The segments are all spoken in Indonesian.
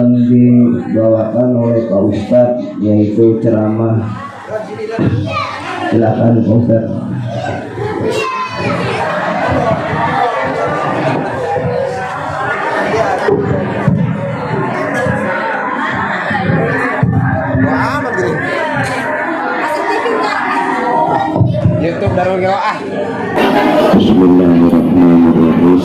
akan dibawakan oleh Pak Ustadz, yaitu ceramah. Silakan Pak Ustadz. YouTube Darul Gawaah. Bismillahirrahmanirrahim.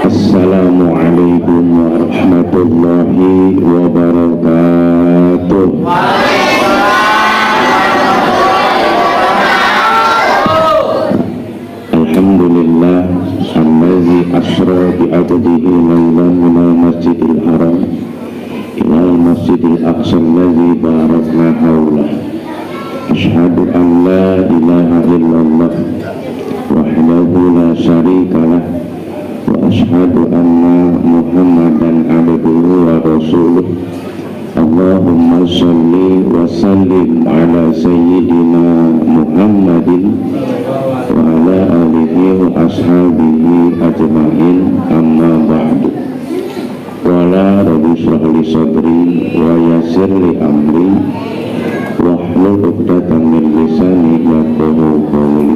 Assalamualaikum warahmatullahi wabarakatuh. Alhamdulillah allazi asra bi 'abdihi laylan minal masjidil haram ilal masjidil aqsa allazi barakna haulah. Asyhadu an la ilaha illallah wahdahu la syarika lah wa asyhadu anna Muhammadan abduhu wa rasuluh. Allahumma shalli wa sallim ala sayyidina Muhammadin wa ala alihi wa ashabihi ajma'in, amma ba'du. Wala rabbi shrah li sadri wa yassir li amri wahlul 'uqdatam min lisani yafqahu qawli.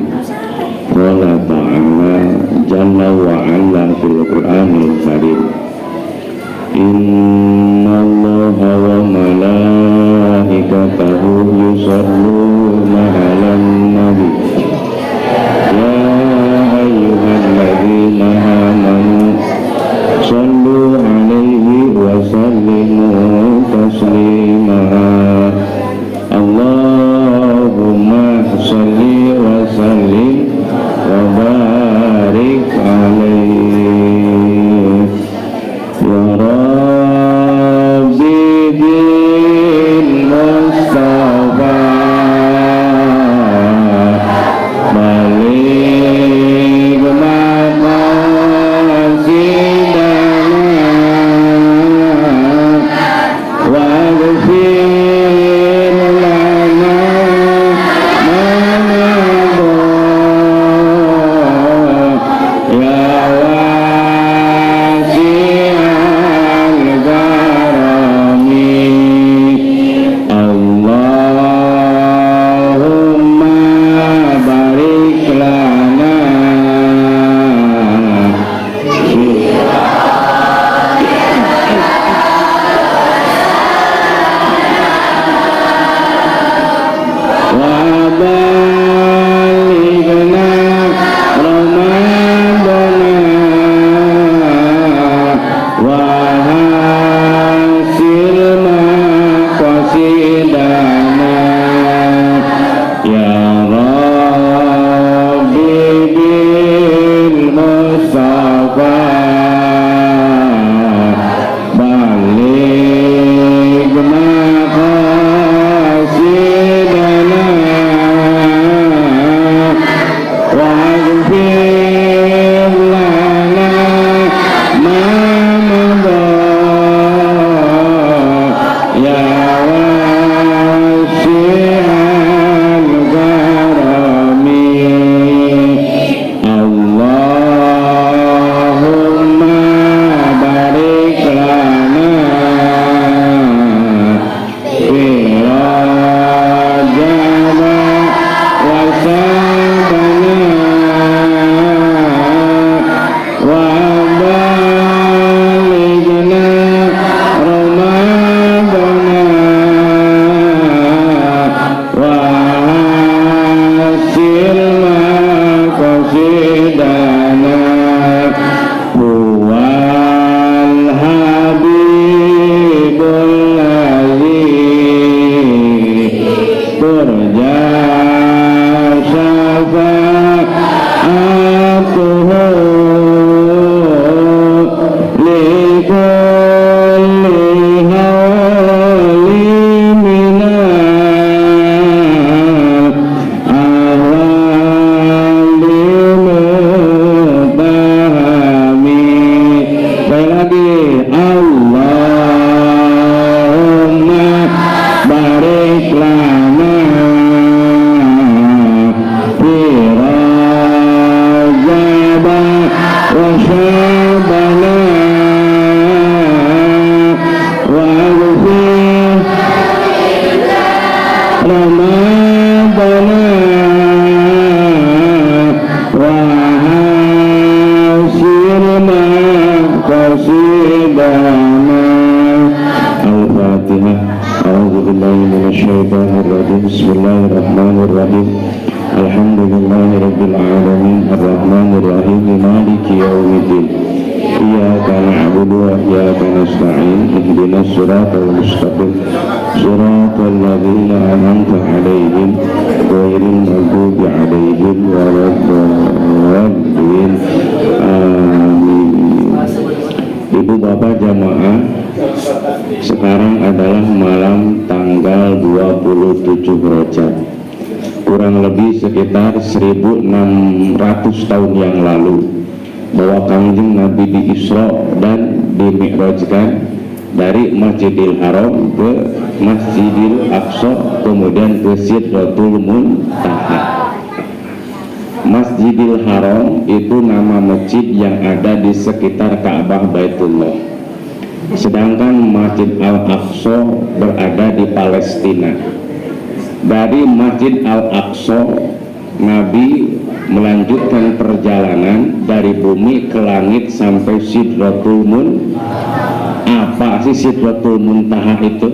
Qala ta'ala jalla wa 'ala fil Qur'anil Karim, innallaha wa malaikatahu yusholluna 'alan nabi ya ayyuhalladzina amanu shallu 'alaihi wa sallimu taslima. Allahumma sholli wa sallim wa barik alaihi ya Rabbi bil Mustafa amal. Al-Fatihah. A'udzubillahi minasyaitonirrajim. Bismillahirrahmanirrahim. Alhamdulillahirabbil alamin arrahmanir rahim maliki yaumiddin. Iyyaka na'budu wa iyyaka nasta'in. Ihdinas siratal mustaqim. Siratal ladzina an'amta 'alaihim ghairil maghdubi 'alaihim waladdallin. Amin. Ibu bapak jamaah, sekarang adalah malam tanggal 27 Rajab, kurang lebih sekitar 1600 tahun yang lalu, bahwa Kangjeng Nabi di Isra dan di Mi'rajkan dari Masjidil Haram ke Masjidil Aqsa, kemudian ke Sidratul Muntaha. Masjidil Haram itu nama masjid yang ada di sekitar Ka'bah Baitullah, sedangkan Masjid Al-Aqsa berada di Palestina. Dari Masjid Al-Aqsa, Nabi melanjutkan perjalanan dari bumi ke langit sampai Sidratul Muntaha. Apa sih Sidratul Muntaha itu?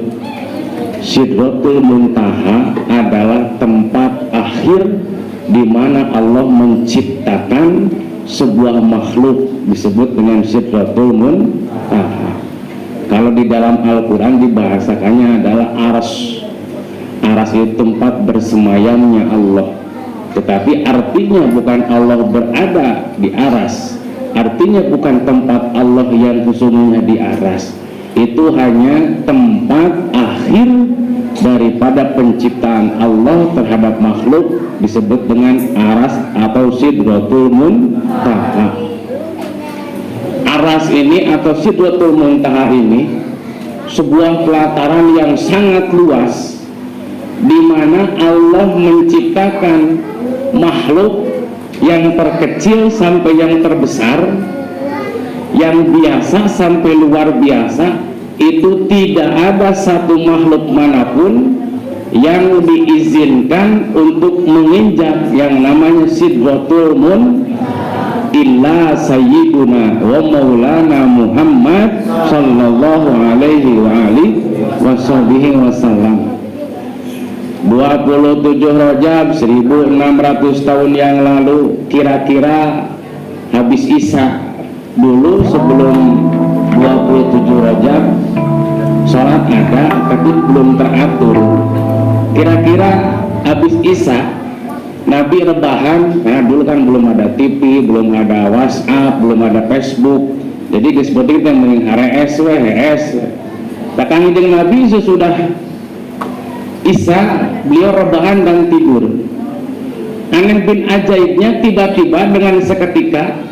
Sidratul Muntaha adalah tempat akhir di mana Allah menciptakan sebuah makhluk, disebut dengan Sidratul Muntaha. Kalau di dalam Al-Quran dibahasakannya adalah aras. Aras itu tempat bersemayamnya Allah, tetapi artinya bukan Allah berada di aras, artinya bukan tempat Allah yang sesungguhnya di aras. Itu hanya tempat akhir daripada penciptaan Allah terhadap makhluk, disebut dengan aras atau Sidratul Muntaha. Aras ini atau Sidratul Muntaha ini sebuah pelataran yang sangat luas, di mana Allah menciptakan makhluk yang terkecil sampai yang terbesar, yang biasa sampai luar biasa. Itu tidak ada satu makhluk manapun yang diizinkan untuk menginjak yang namanya Sidratul Muntaha illa sayyiduna wa maulana Muhammad sallallahu alaihi wa alihi wasallam. 27 Rajab 1600 tahun yang lalu, kira-kira habis Isya. Dulu sebelum 27 Rajab sholat ada, tapi belum teratur. Kira-kira habis Isya Nabi rebahan. Nah dulu kan belum ada TV, belum ada WhatsApp, belum ada Facebook, jadi disebut kita mending HRS WHS. Takang dengan Nabi sesudah Isya beliau rebahan dan tidur. Aneh bin ajaibnya, tiba-tiba dengan seketika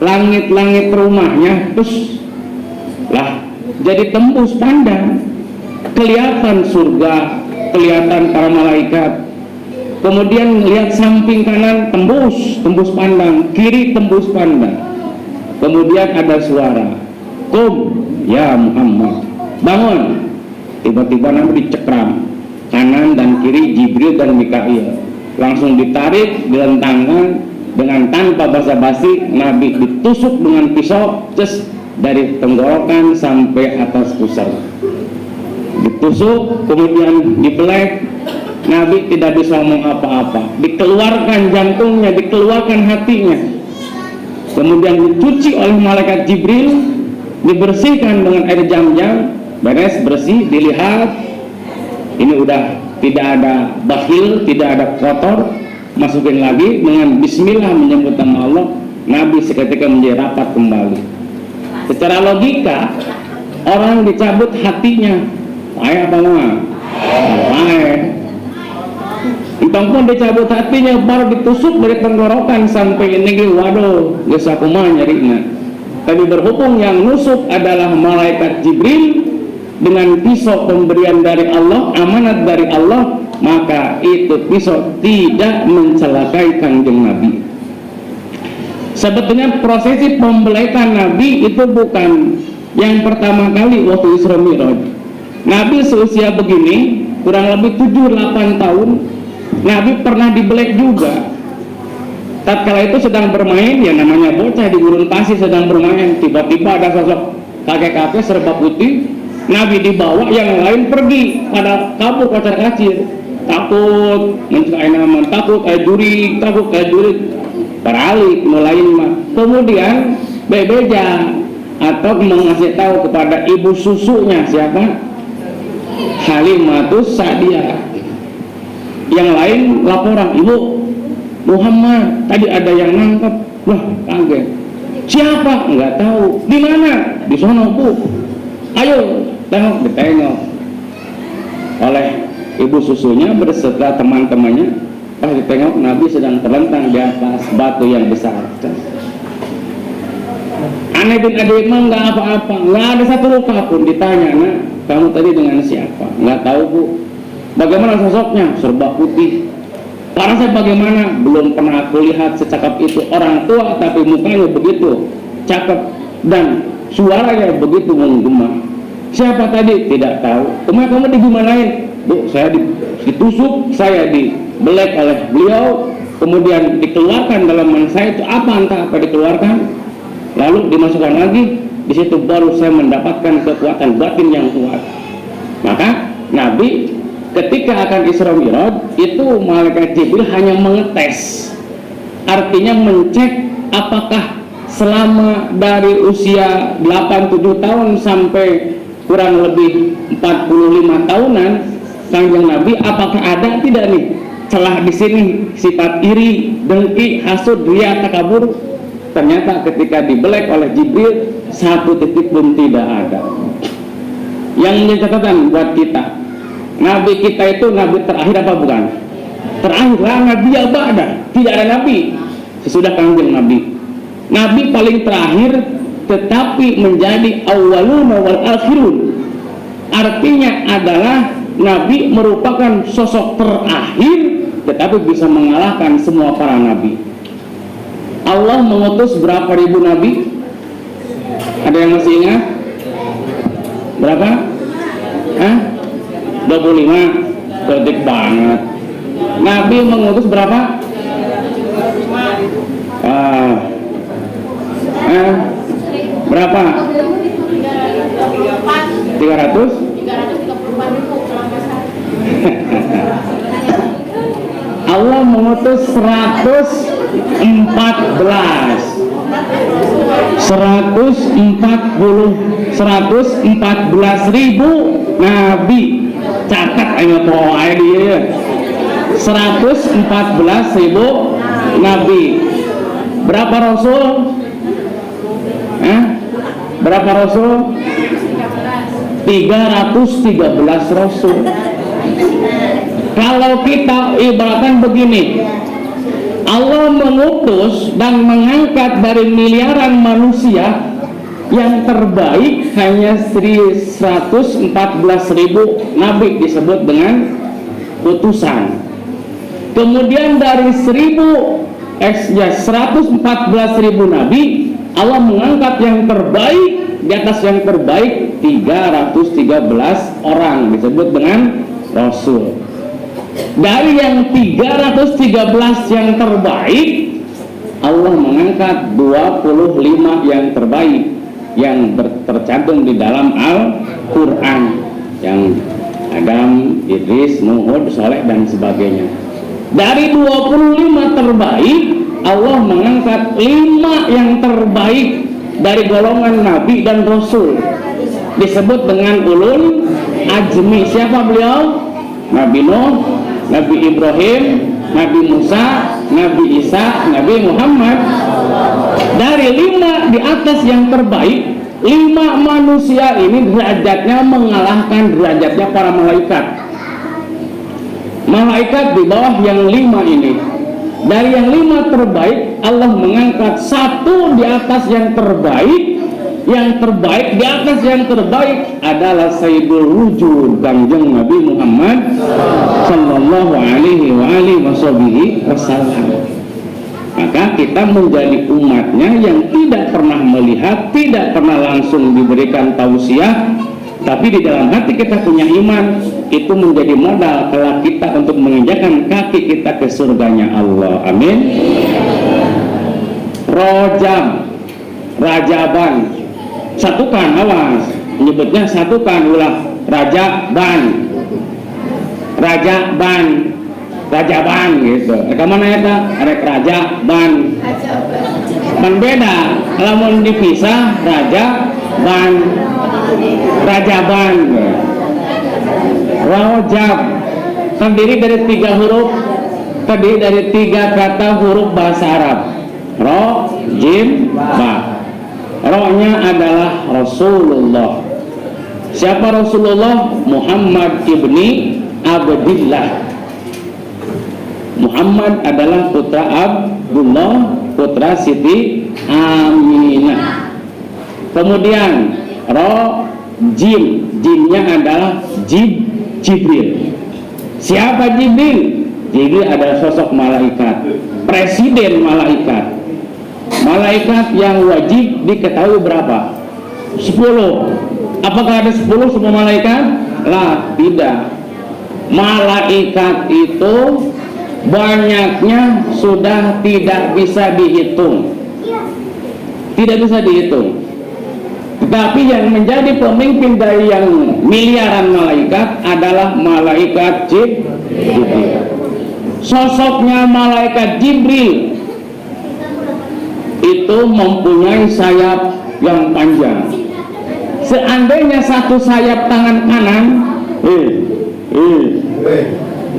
langit-langit rumahnya terus lah jadi tembus pandang, kelihatan surga, kelihatan para malaikat. Kemudian lihat samping kanan tembus pandang, kiri tembus pandang. Kemudian ada suara, "Qum ya Muhammad, bangun." Tiba-tiba Nabi dicekram, kanan dan kiri Jibril dan Mikail langsung ditarik, dilentangkan. Dengan tanpa basa-basi Nabi ditusuk dengan pisau, dari tenggorokan sampai atas pusar. Ditusuk, kemudian dibelek. Nabi tidak bisa ngomong apa-apa. Dikeluarkan jantungnya, dikeluarkan hatinya. Kemudian dicuci oleh malaikat Jibril, dibersihkan dengan air Zam-Zam, beres bersih, dilihat. Ini udah tidak ada bakhil, tidak ada kotor. Masukin lagi dengan bismillah, menyebut nama Allah. Nabi seketika menjadi rapat kembali. Secara logika, orang dicabut hatinya, ayah bang, entong pun dicabut hatinya, baru ditusuk dari tenggorokan sampai ini, waduh, gesa kumaha nyarinya. Tapi berhubung yang nusuk adalah malaikat Jibril dengan pisau pemberian dari Allah, amanat dari Allah, maka itu pisau tidak mencelakai Kanjeng Nabi. Sebetulnya prosesi pembelekan Nabi itu bukan yang pertama kali waktu Isra Mi'raj. Nabi seusia begini, kurang lebih 7-8 tahun, Nabi pernah dibelek juga. Tatkala itu sedang bermain, ya namanya bocah di gurun pasir sedang bermain, tiba-tiba ada sosok kakek-kakek serba putih, Nabi dibawa, yang lain pergi pada kabur kocar kacir, takut mencari takut kayak juri peralik mulai mah. Kemudian bebeja atau mengasih tahu kepada ibu susunya siapa, Halimatus Sa'diyah. Yang lain laporan, ibu Muhammad tadi ada yang nangkep. Wah, kaget. Siapa? Enggak tahu. Di mana? Di sono, Bu. Ayo, tengok, ditengok. Oleh ibu susunya berserta teman-temannya. Pas ditengok, Nabi sedang terlentang di atas batu yang besar. Aneh bin Adi mah nggak apa-apa, nggak ada satu luka pun. Ditanya, nah, kamu tadi dengan siapa? Nggak tahu, Bu. Bagaimana sosoknya? Serba putih. Parasnya bagaimana? Belum pernah aku lihat secakap itu. Orang tua tapi mukanya begitu cakep dan suaranya begitu menggema. Siapa tadi? Tidak tahu. Kemudian kamu digimanain? Bu, saya ditusuk, saya dibelek oleh beliau, kemudian dikeluarkan dalaman saya itu apa, entah apa dikeluarkan, lalu dimasukkan lagi. Di situ baru saya mendapatkan kekuatan batin yang kuat. Maka Nabi ketika akan Isra Mi'raj itu malaikat Jibril hanya mengetes, artinya mencek apakah selama dari usia 87 tahun sampai kurang lebih 45 tahunan Kanjeng Nabi, apakah ada tidak nih celah di sini, sifat iri, dengki, hasud, riya, takabur. Ternyata ketika dibelek oleh Jibril, satu titik pun tidak ada. Yang menjadi catatan buat kita, Nabi kita itu Nabi terakhir apa bukan? Terakhir lah, Nabi Abada. Tidak ada Nabi sesudah Kanjeng Nabi. Nabi paling terakhir tetapi menjadi awwaluna wal akhirun. Artinya adalah Nabi merupakan sosok terakhir tetapi bisa mengalahkan semua para Nabi. Allah mengutus berapa ribu Nabi? Ada yang masih ingat? Berapa? 25. Cerdik banget. Nabi mengutus berapa? Berapa? 300? Allah mengutus 114.000 Nabi. Catat ayo toa dia. 114.000 Nabi. Berapa Rasul? Berapa Rasul? 313 Rasul. Kalau kita ibaratkan begini, Allah mengutus dan mengangkat dari miliaran manusia, yang terbaik hanya 114.000 Nabi disebut dengan utusan. Kemudian dari 114.000 Nabi, Allah mengangkat yang terbaik, di atas yang terbaik 313 orang disebut dengan Rasul. Dari yang 313 yang terbaik, Allah mengangkat 25 yang terbaik yang tercantum di dalam Al-Quran, yang Adam, Idris, Nuh, Saleh dan sebagainya. Dari 25 terbaik, Allah mengangkat 5 yang terbaik dari golongan Nabi dan Rasul, disebut dengan ulul azmi. Siapa beliau? Nabi Nuh, Nabi Ibrahim, Nabi Musa, Nabi Isa, Nabi Muhammad. Dari 5 di atas yang terbaik, 5 manusia ini derajatnya mengalahkan derajatnya para malaikat. Malaikat di bawah yang 5 ini. Dari yang 5 terbaik, Allah mengangkat 1 di atas yang terbaik. Yang terbaik di atas yang terbaik adalah Sayyidul Wujud, Kanjeng Nabi Muhammad sallallahu alaihi wasallam. Maka kita menjadi umatnya yang tidak pernah melihat, tidak pernah langsung diberikan tausiah, tapi di dalam hati kita punya iman. Itu menjadi modal kelak kita untuk menginjakkan kaki kita ke surganya Allah. Amin. Rajab, Rajaban, satukan, awas menyebutnya satukan ulah Raja Ban gitu. Kemana ya tak? Raja Ban beda. Lamun dipisah Raja Ban Rojab terdiri dari 3 huruf, terdiri dari 3 kata huruf bahasa Arab. Ro, Jim, Ba. Ro-nya adalah Rasulullah. Siapa Rasulullah? Muhammad ibni Abdillah. Muhammad adalah putra Abdullah, putra Siti Aminah. Kemudian Ro, Jim, Jimnya adalah Jibril. Siapa Jibril? Jibril adalah sosok malaikat, presiden malaikat. Malaikat yang wajib diketahui berapa? 10. Apakah ada 10 semua malaikat? Lah, tidak. Malaikat itu banyaknya sudah tidak bisa dihitung. Tidak bisa dihitung. Tetapi yang menjadi pemimpin dari yang miliaran malaikat adalah malaikat Jibril. Sosoknya malaikat Jibril itu mempunyai sayap yang panjang. Seandainya satu sayap tangan kanan,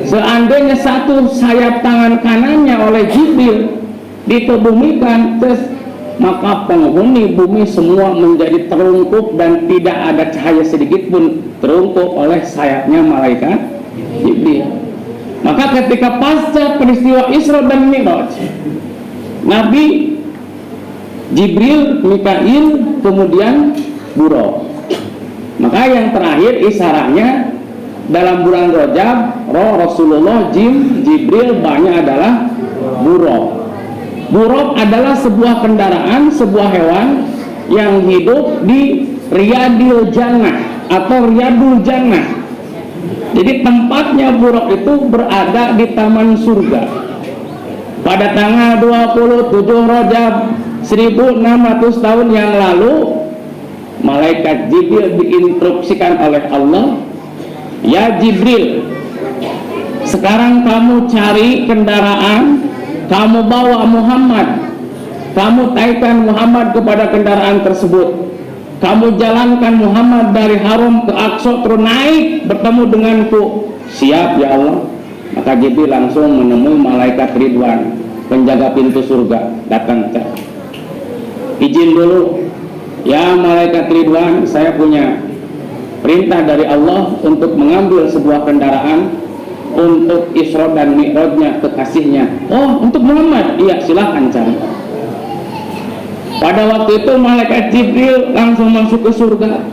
seandainya satu sayap tangan kanannya oleh Jibril dikebumikan, maka penghuni bumi semua menjadi terungkup dan tidak ada cahaya sedikit pun terungkup oleh sayapnya malaikat Jibril. Maka ketika pasca peristiwa Isra dan Mi'raj, Nabi Jibril, Mikail, kemudian Buraq. Maka yang terakhir isyaratnya dalam bulan Rajab, Roh, Rasulullah, Jim, Jibril, banyak adalah Buraq. Buraq adalah sebuah kendaraan, sebuah hewan yang hidup di Riyadil Jannah atau Riyadul Jannah. Jadi tempatnya Buraq itu berada di taman surga. Pada tanggal 27 Rajab 1600 tahun yang lalu, malaikat Jibril diinstruksikan oleh Allah, ya Jibril, sekarang kamu cari kendaraan, kamu bawa Muhammad, kamu taikkan Muhammad kepada kendaraan tersebut, kamu jalankan Muhammad dari Haram ke Aqsa, terus naik bertemu denganku. Siap ya Allah. Maka Jibril langsung menemui malaikat Ridwan, penjaga pintu surga. Datang, izin dulu ya malaikat Ridwan, saya punya perintah dari Allah untuk mengambil sebuah kendaraan untuk Isra dan Mi'rajnya kekasihnya. Oh, untuk Muhammad? Iya, silahkan cari. Pada waktu itu malaikat Jibril langsung masuk ke surga.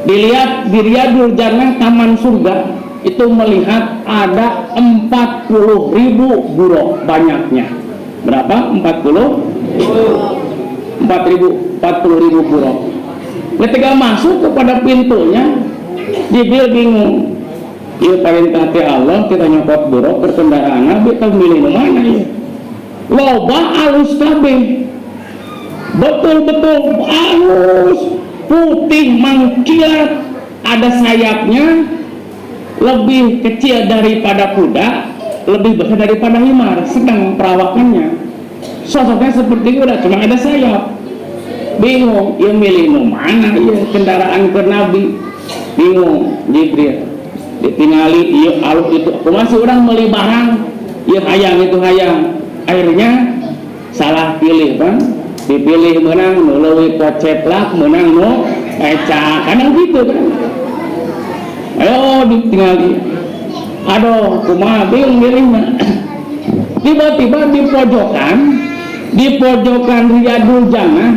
Dilihat di Riyadul Jannah, taman surga, itu melihat ada 40.000 buraq banyaknya. Berapa? 40.000 buraq. Ketika masuk kepada pintunya, Jibril bingung. Dia perintah Allah, kita nyopot buraq ke kendaraan Nabi, kita milih mana ya? Loba alus kabeh. Betul-betul halus, putih mengkilat, ada sayapnya, lebih kecil daripada kuda, lebih besar daripada himar, sedang perawakannya. Sosoknya seperti kuda, cuma ada sayap. Bingung, ya milih mana ya kendaraan ke Nabi. Bingung, Jibril. Ditinggali, iya alus itu. Aku masih orang beli barang, iya hayang itu hayang. Akhirnya salah pilih kan. Dipilih menang melalui koceplak, menang no eca, kadang gitu kan. Ayo ditinggali, aduh kumaha bingung milihnya. Tiba-tiba di pojokan Riyadul Jannah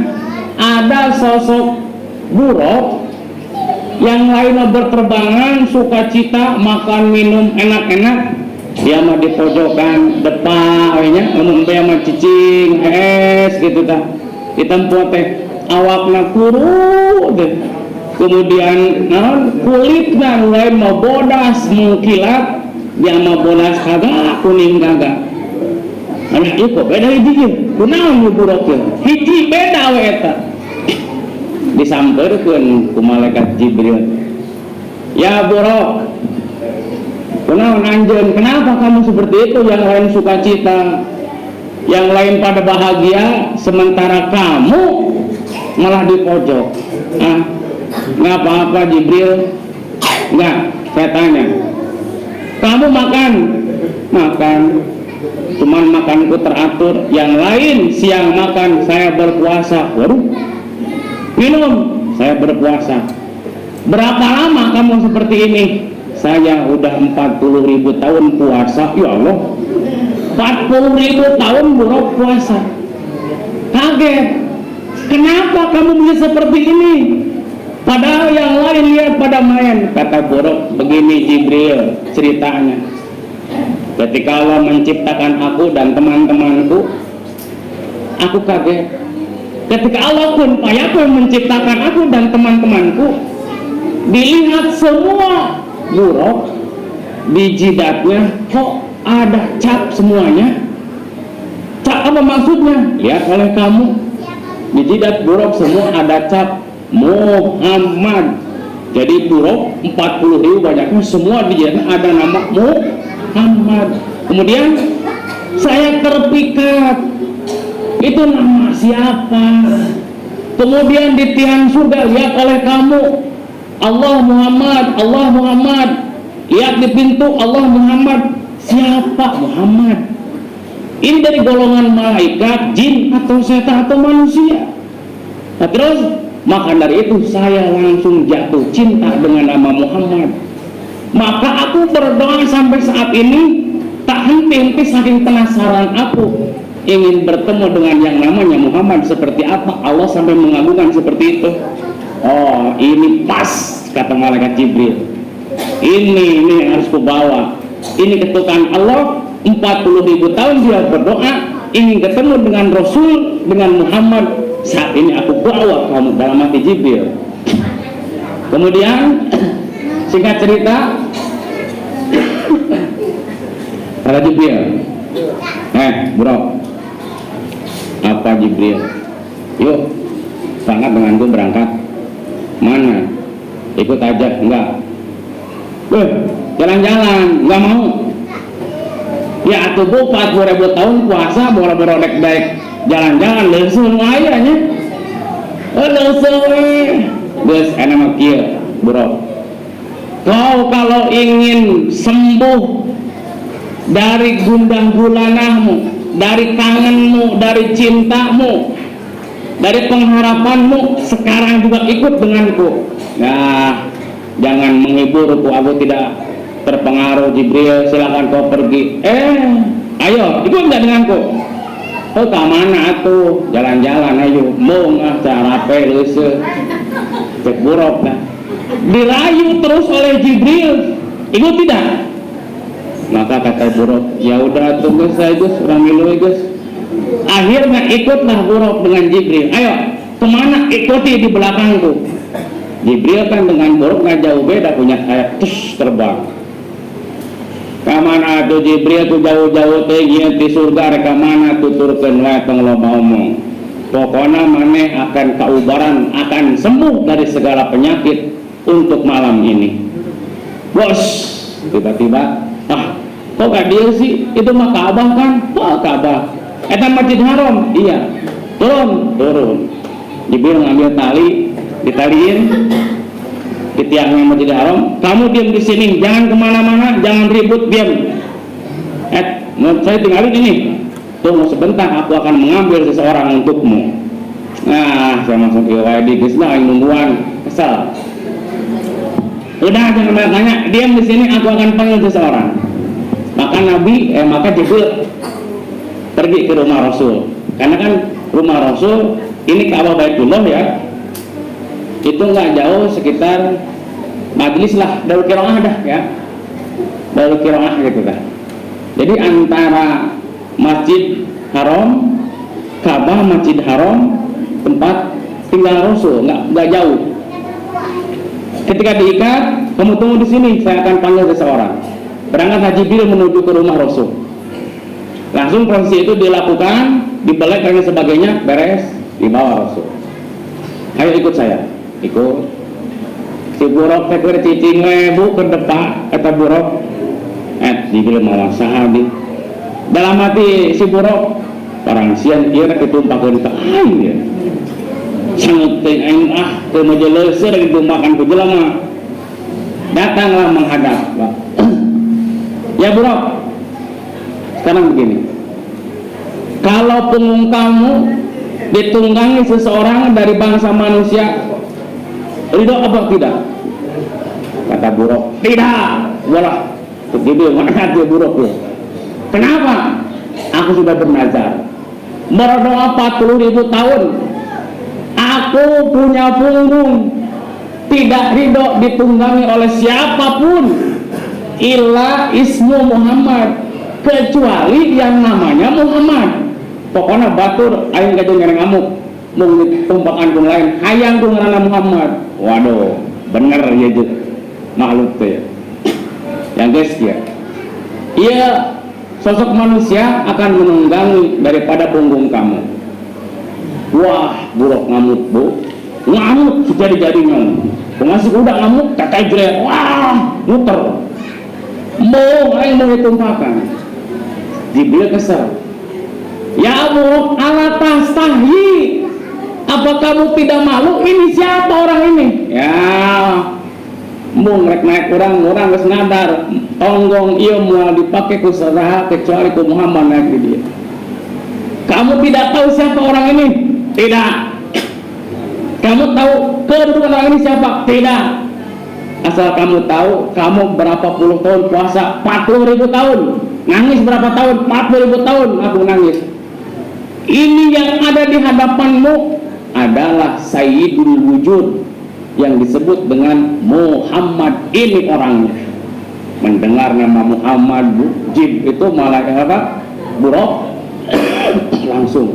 ada sosok buraq yang lainnya berterbangan, sukacita, makan minum enak-enak. Dia mah di pojokan depan, ngomong dia mah cicing es gitu kan. Di tempat teh awakna kuru deh. Kemudian kulitnya mulai mau bodas mengkilat, dia mau bodas kagak, kuning kagak. Anak itu beda hiji, kunaon buraq hiji beda we eta. disamperkeun ku malaikat Jibril. Ya buruk, kunaon anjeun, kenapa kamu seperti itu? Yang lain sukacita, yang lain pada bahagia, sementara kamu malah di pojok. Nggak apa-apa Jibril. Nggak, saya tanya, kamu makan, cuman makanku teratur, yang lain siang makan, saya berpuasa. Waduh, minum, saya berpuasa. Berapa lama kamu seperti ini? Saya udah 40.000 tahun puasa. Ya Allah, 40.000 tahun buruk puasa. Kaget, kenapa kamu bisa seperti ini? Padahal yang lain lihat pada main. Kata buruk, begini Jibril ceritanya. Ketika Allah menciptakan aku dan teman-temanku, aku kaget. Ketika Allah pun payahku menciptakan aku dan teman-temanku, dilihat semua buruk di jidatnya, kok ada cap semuanya? Cap apa maksudnya? Lihat oleh kamu, di jidat buruk semua ada cap Muhammad. Jadi buruk 40.000 banyaknya, semua di jidatnya ada nama Muhammad. Kemudian saya terpikat, itu nama siapa? Kemudian di tiang surga, lihat oleh kamu, Allah Muhammad, Allah Muhammad. Lihat di pintu, Allah Muhammad. Siapa Muhammad? Ini dari golongan malaikat, jin, atau setan, atau manusia. Nah terus, maka dari itu saya langsung jatuh cinta dengan nama Muhammad. Maka aku berdoa sampai saat ini, tak henti-henti saking penasaran aku ingin bertemu dengan yang namanya Muhammad. Seperti apa Allah sampai mengagungkan seperti itu? Oh, ini pas, kata malaikat Jibril. Ini yang harus kubawa. Ini ketukan Allah. 40.000 tahun dia berdoa ingin ketemu dengan Rasul, dengan Muhammad. Saat ini aku bawa kamu dalam hati Jibril. Kemudian singkat cerita, kata Jibril, bro, apa Jibril? Yuk, sangat denganku berangkat. Mana? Ikut aja? Enggak. Jalan-jalan, enggak mau. Ya atuh 40.000 tahun puasa, bola-bola dek-dek jalan-jalan, langsung ayahnya. Langsung Gus, enak mah kieu, bro. Kau kalau ingin sembuh dari gundah gulanahmu, dari kangenmu, dari cintamu, dari pengharapanmu, sekarang juga ikut denganku. Nah, jangan menghiburku, aku tidak terpengaruh Jibril, silakan kau pergi. Ayo, ikut nggak denganku? Oh, ke mana tuh? Jalan-jalan, ayo. Mau nggak cara peluse? Cek buruk kan? Dirayu terus oleh Jibril, ikut tidak? Maka kata buruk, ya udah tunggu saya Gus, orang milu Gus. Akhirnya ikutlah buruk dengan Jibril. Ayo, kemana? Ikuti di belakangku. Jibril kan dengan buruk nggak jauh beda, punya sayap, terus terbang. Kamana tuh Jibril tuh jauh-jauh tinggi di surga, reka mana tuturkeun wae tong loba omong. Pokoknya maneh akan kaubaran, akan sembuh dari segala penyakit untuk malam ini. Bos, tiba-tiba, kok gak dia sih? Itu mah Ka'bah kan? Wah, Ka'bah. Eta Masjid Haram? Iya. Turun. Jibril ngambil tali, ditaliin di tiangnya Masjid Haram. Kamu diam di sini, jangan kemana-mana, jangan ribut, diam. Saya tinggalin ini. Tunggu sebentar, aku akan mengambil seseorang untukmu. Nah, saya masuk ke WD, Gisna yang nungguan, kesal. Udah, jangan banyak tanya, diam di sini, aku akan panggil seseorang. Maka Jibril pergi ke rumah Rasul. Karena kan rumah Rasul ini Ka'bah Baitullah ya. Itu nggak jauh, sekitar majlis lah, Darul Qiraah dah ya. Darul Qiraah gitu kan. Jadi antara Masjid Haram, Ka'bah, Masjid Haram, tempat tinggal Rasul, nggak jauh. Ketika diikat, kamu tunggu di sini, saya akan panggil seseorang. Berangkat Jibril menuju ke rumah Rasul. Langsung proses itu dilakukan, dibelek dan sebagainya, beres, dibawa Rasul. Ayo ikut saya. Ikut. Si buruk teker cicing bu ke depan kata buruk. Dibilang malah sahabi. Dalam hati si buruk orang sian kira ketumpakan ke aing ya. Sangat aing ke majelis ditumpahkan ke jelema. Datanglah menghadap. Ya buruk. Sekarang begini. Kalau punggung kamu ditunggangi seseorang dari bangsa manusia, ridho apa tidak? Kata buruk, tidak. Walah, begitu mana dia buruk ya? Kenapa? Aku sudah bernazar berdoa 40.000 tahun. Aku punya punggung, tidak ridho ditunggangi oleh siapapun illa ismu Muhammad, kecuali yang namanya Muhammad. Pokoknya batur aing gajah ngereng ngamuk mung ditumpakan ku lain hayang ku ngaranna Muhammad. Waduh, bener ya juga makhluk teh. Yang guys ya. Iya, sosok manusia akan menunggangi daripada punggung kamu. Wah, buruk ngamuk bu, ngamuk jadi-jadinya. Pengasih udah ngamuk, tetejre, wah, muter. Mau aing mau ditumpahkan. Jibril kesel. Ya buruk, ala tastahi. Apa kamu tidak malu? Ini siapa orang ini? Ya, mung rek naik orang geus ngadar. Tonggong ieu moal dipake ku saha kecuali ku Muhammad naik di dia. Kamu tidak tahu siapa orang ini? Tidak. Kamu tahu kedudukan orang ini siapa? Tidak. Asal kamu tahu, kamu berapa puluh tahun puasa? 40.000 tahun. Nangis berapa tahun? 40.000 tahun aku nangis. Ini yang ada di hadapanmu adalah Sayyidul Wujud yang disebut dengan Muhammad. Ini orangnya. Mendengar nama Muhammad, Jib itu malah apa? Buruk langsung.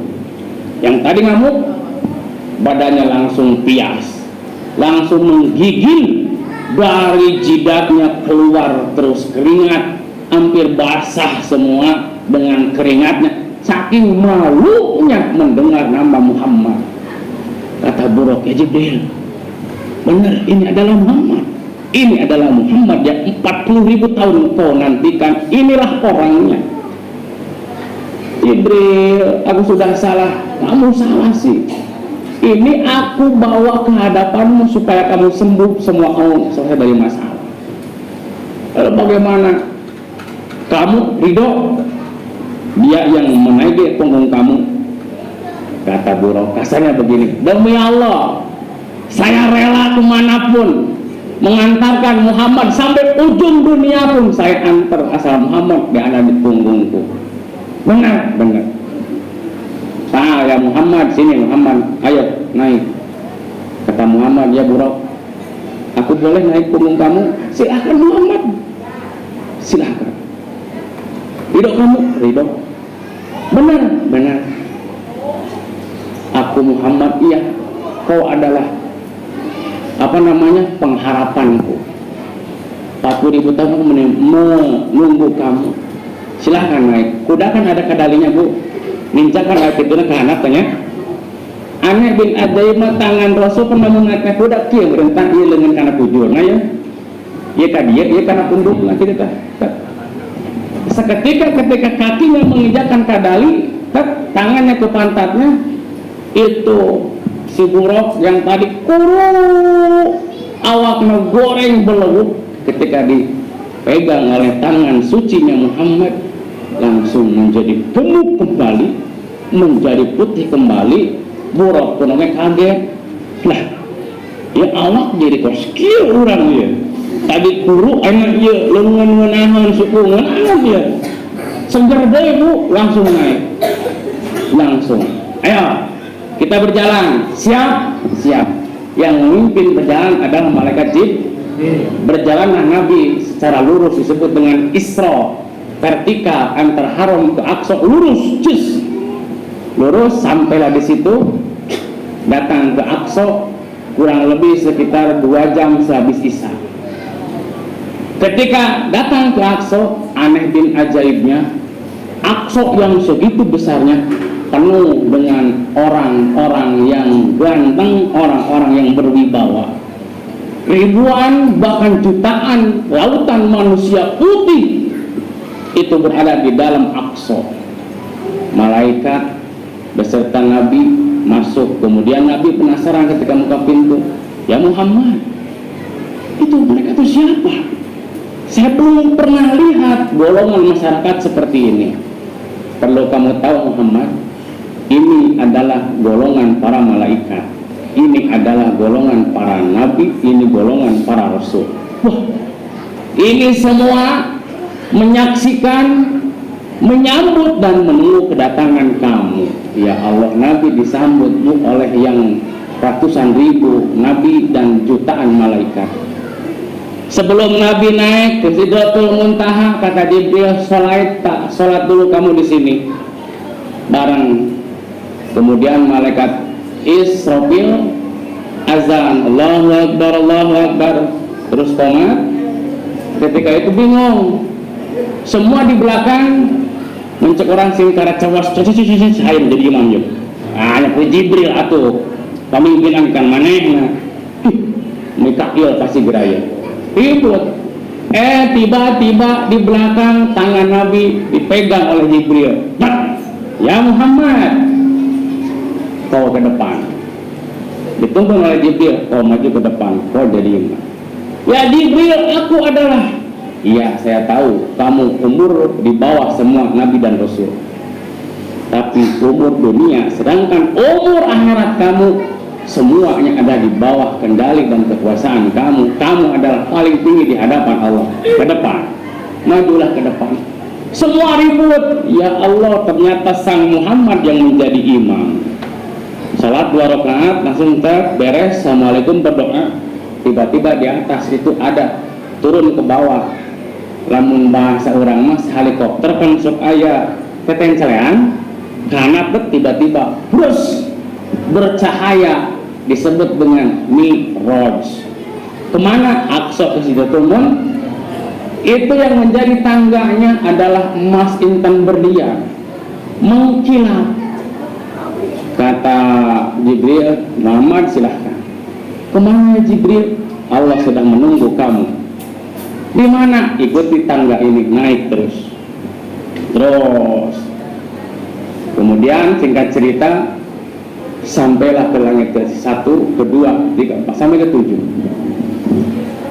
Yang tadi ngamuk badannya langsung pias, langsung menggigil, dari jidatnya keluar terus keringat, hampir basah semua dengan keringatnya. Saking malunya mendengar nama Muhammad. Kata buruk, ya Jibril, benar ini adalah Muhammad. Ini adalah Muhammad yang 40.000 tahun kau nantikan. Inilah orangnya. Jibril, aku sudah salah. Kamu salah sih. Ini aku bawa ke hadapanmu supaya kamu sembuh semua kamu selesai dari masalah. Lalu bagaimana? Kamu ridho dia yang menaiki punggung kamu? Kata buruk kasarnya begini, demi Allah saya rela kemanapun mengantarkan Muhammad sampai ujung dunia pun saya antar asal Muhammad ada di punggungku. Benar, benar. Ya Muhammad, sini Muhammad, ayo naik. Kata Muhammad, ya buruk, aku boleh naik punggung kamu? Silahkan Muhammad, silahkan. Ridho kamu? Ridho. Benar, benar. Aku Muhammad, iya. Kau adalah apa namanya pengharapanku. 40.000 tahun aku menunggu kamu. Silahkan naik. Kuda kan ada kedalinya bu. Nincakan air itu ke anak tanya. Aneh bin Adaimah tangan Rasul pernah menaikkan kuda kia berentang ia dengan karena bujur. Nah ya, ia kadia ia karena punduk nanti kita. Seketika ketika kakinya menginjakkan kadali, tangannya ke pantatnya, itu si buruk yang tadi kuru awaknya goreng belewuk, ketika dipegang oleh tangan sucinya Muhammad langsung menjadi gemuk kembali, menjadi putih kembali. Buruk punongnya kaget, lah ya Allah jadi koskil orang ya tadi kuru enak ya lengan-lengan suku ngenahan ya segar deh bu, langsung naik langsung. Ayo kita berjalan, siap? Siap. Yang memimpin berjalan adalah malaikat Jibril. Berjalanlah Nabi secara lurus disebut dengan Isra, vertikal antar haram ke Aqsa, lurus cus lurus sampailah di situ, datang ke Aqsa kurang lebih sekitar 2 jam sehabis Isya. Ketika datang ke Aqsa, aneh bin ajaibnya, Aqsa yang segitu besarnya penuh dengan orang-orang yang ganteng, orang-orang yang berwibawa. Ribuan bahkan jutaan lautan manusia putih itu berada di dalam Aqsa. Malaikat beserta Nabi masuk, kemudian Nabi penasaran ketika buka pintu, ya Muhammad, itu mereka itu siapa? Saya belum pernah lihat golongan masyarakat seperti ini. Perlu kamu tahu Muhammad, ini adalah golongan para malaikat, ini adalah golongan para nabi, ini golongan para rasul. Wah, ini semua menyaksikan, menyambut dan menunggu kedatangan kamu. Ya Allah, Nabi disambut oleh yang ratusan ribu nabi dan jutaan malaikat. Sebelum Nabi naik ke Sidratul Muntaha, kata Jibril, sholat dulu kamu di sini bareng. Kemudian malaikat Israfil azan, Allahu Akbar, Allahu Akbar, terus qomat. Ketika itu bingung, semua di belakang mencek orang singkara cawas saya jadi imam yuk. Hanya Jibril atuh pemimpinan kan manehna. Mikail pasti geraya. Ribut. Tiba-tiba di belakang tangan Nabi dipegang oleh Jibril. Ya Muhammad, kau ke depan. Dituntun oleh Jibril, kau maju ke depan, kau jadi imam. Ya Jibril, aku adalah. Iya, saya tahu kamu umur di bawah semua nabi dan rasul. Tapi umur dunia, sedangkan umur akhirat kamu semuanya ada di bawah kendali dan kekuasaan kamu. Kamu adalah paling tinggi di hadapan Allah. Ke depan, majulah ke depan. Semua ribut. Ya Allah, ternyata sang Muhammad yang menjadi imam. Salat 2 rakaat langsung beres, assalamualaikum, berdoa. Tiba-tiba di atas itu ada turun ke bawah. Lamun bahasa orang mas helikopter pensuk ayah ketencelean karena tiba-tiba terus bercahaya, disebut dengan Mi'raj. Kemana? Aqsa ke Sidratul Muntaha. Itu yang menjadi tangganya adalah emas intan berlian mengkilat. Kata Jibril, Muhammad silahkan. Kemana Jibril? Allah sedang menunggu kamu. Di mana? Ikuti tangga ini, naik terus. Kemudian singkat cerita, sampailah ke langit ke-1, ke-2, ke-4, sampai ke-7.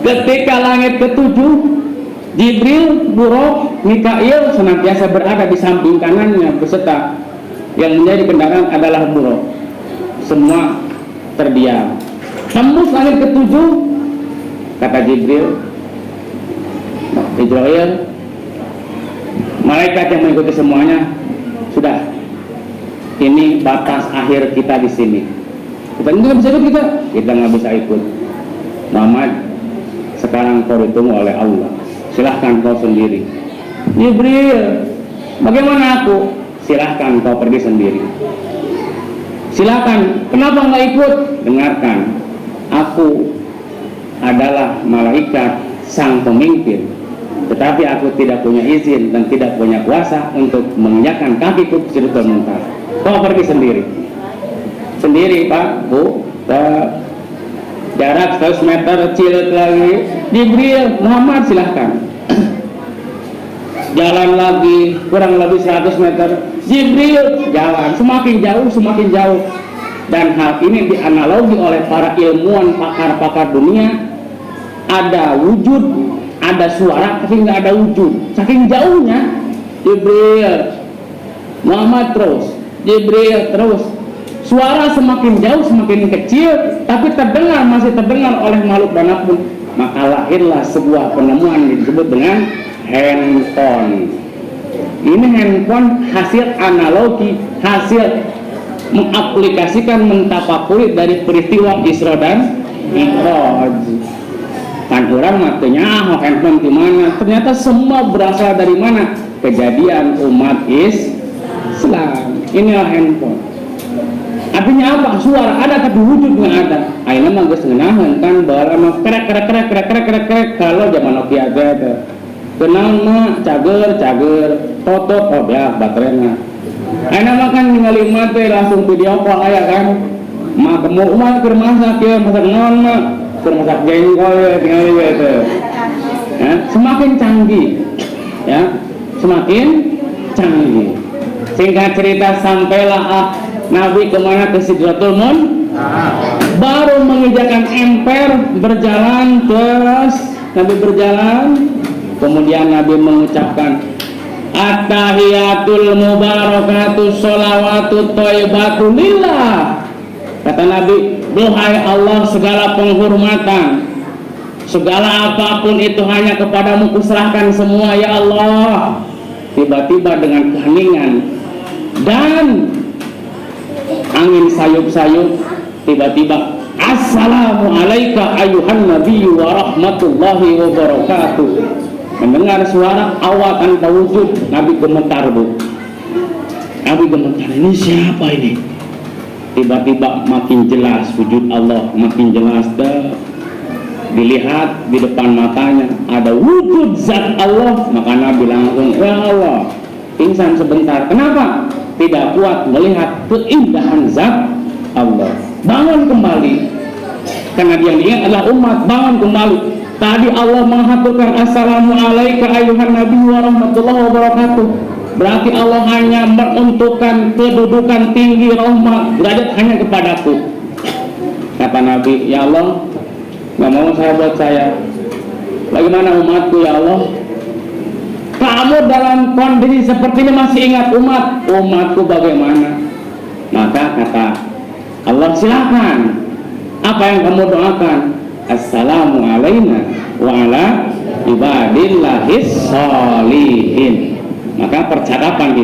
Ketika langit ke-7, Jibril, Buraq, Mikail senantiasa berada di samping kanannya beserta yang menjadi kendaraan adalah Buraq. Semua terdiam. Tembus langit ke-7, kata Jibril, Israel, malaikat yang mengikuti semuanya, sudah. Ini batas akhir kita di sini. Kita nggak bisa ikut, kita nggak bisa ikut. Muhammad, sekarang kau ditunggu oleh Allah. Silahkan kau sendiri. Jibril, bagaimana aku? Silahkan kau pergi sendiri. Silahkan. Kenapa nggak ikut? Dengarkan. Aku adalah malaikat sang pemimpin, tetapi aku tidak punya izin dan tidak punya kuasa untuk menginjakkan kaki ke Sidratul Muntaha. Kau pergi sendiri. Sendiri Pak, Bu, Pak. Jarak 100 meter, cilik lagi. Jibril, Muhammad silahkan. Jalan lagi, kurang lebih 100 meter. Jibril, jalan. Semakin jauh, semakin jauh. Dan hal ini dianalogi oleh para ilmuwan, pakar-pakar dunia. Ada wujud, ada suara, tapi nggak ada wujud. Saking jauhnya, Jibril, Muhammad terus, Jibril terus. Suara semakin jauh, semakin kecil, tapi terdengar, masih terdengar oleh makhluk manapun. Maka lahirlah sebuah penemuan yang disebut dengan handphone. Ini handphone hasil analogi, hasil mengaplikasikan, mentafakuri dari peristiwa Isra dan Mi'raj. Kan orang makanya handphone gimana? Ternyata semua berasal dari mana? Kejadian umat Islam. Inilah handphone. Artinya apa? Suara ada tapi wujud nggak ada. Aina mah geus ngeunaheun kan baheula mah krek kalau zaman Nokia teh. Kenal mah cager, totot, oh ya baterainya. Enak makan ningali mate langsung video call aya kan. Mak mau mah keur masak ya, masak naon mah? Keur masak jengkol ya tinggal gitu. Ya, semakin canggih. Ya, semakin canggih. Singkat cerita sampailah Nabi kemana ke Sidratul Muntaha. Baru menginjakan emper berjalan terus Nabi berjalan. Kemudian Nabi mengucapkan At-tahiyatul mubarakatuh sholawatu thayyibatu lillah. Kata Nabi, duhai Allah, segala penghormatan, segala apapun itu hanya kepadamu kuserahkan semua ya Allah. Tiba-tiba dengan keheningan dan angin sayup-sayup, tiba-tiba assalamu alaika ayuhan nabiyyu wa rahmatullahi wa barakatuh. Mendengar suara awal tanpa wujud, Nabi gemetar bu. Nabi gemetar, ini siapa ini? Tiba-tiba makin jelas wujud Allah, makin jelas dah. Dilihat di depan matanya ada wujud zat Allah, maka Nabi langsung, ya Allah, pingsan sebentar. Kenapa? Tidak kuat melihat keindahan zat Allah. Bangun kembali, karena yang diingat adalah umat. Bangun kembali. Tadi Allah menghaturkan assalamu alaika ayuhan nabi wa rahmatullahi wa barakatuh. Berarti Allah hanya menentukan kedudukan tinggi rahmat derajat hanya kepadaku. Kata Nabi, ya Allah, nggak mau saya buat saya. Bagaimana umatku ya Allah? Kamu dalam kondisi seperti ini masih ingat umatku bagaimana? Maka kata Allah, silakan. Apa yang kamu doakan? Assalamu alaina wa ala ibadillahis sholihin. Maka percakapan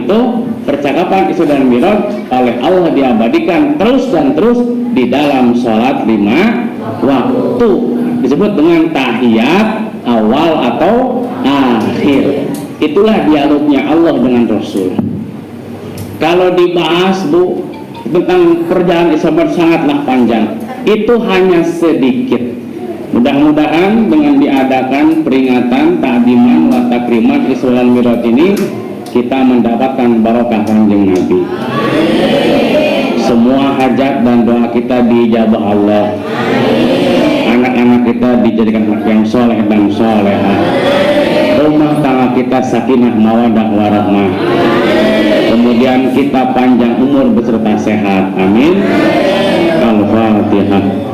Isra dan Mi'raj oleh Allah diabadikan terus dan terus di dalam sholat 5 waktu. Disebut dengan tahiyat awal atau akhir. Itulah dialognya Allah dengan Rasul. Kalau dibahas bu tentang perjalanan Isra sangatlah panjang. Itu hanya sedikit. Mudah-mudahan dengan diadakan peringatan takdiman wa takriman Isra dan Mi'raj ini kita mendapatkan barokah kanjeng Nabi. Semua hajat dan doa kita dijabah Allah. Anak-anak kita dijadikan anak yang soleh dan solehah. Rumah tangga kita sakinah mawadah warahmah. Kemudian kita panjang umur beserta sehat. Amin. Al-Fatihah.